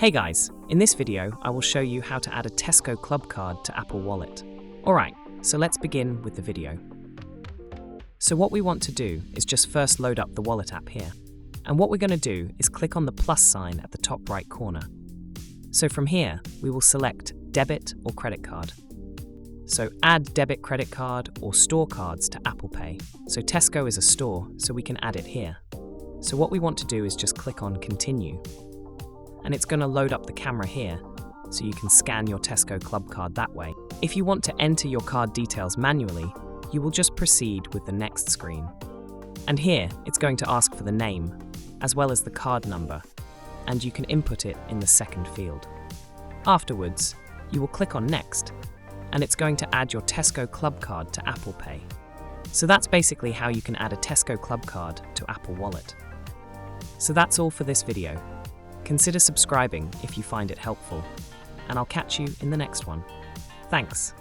Hey guys, in this video I will show you how to add a Tesco Clubcard to Apple Wallet. Alright, so let's begin with the video. So what we want to do is just first load up the Wallet app here. And what we're going to do is click on the plus sign at the top right corner. So from here, we will select debit or credit card. So add debit credit card or store cards to Apple Pay. So Tesco is a store, so we can add it here. So what we want to do is just click on continue. And it's going to load up the camera here, so you can scan your Tesco Clubcard that way. If you want to enter your card details manually, you will just proceed with the next screen. And here, it's going to ask for the name, as well as the card number, and you can input it in the second field. Afterwards, you will click on Next, and it's going to add your Tesco Clubcard to Apple Pay. So that's basically how you can add a Tesco Clubcard to Apple Wallet. So that's all for this video. Consider subscribing if you find it helpful, and I'll catch you in the next one. Thanks.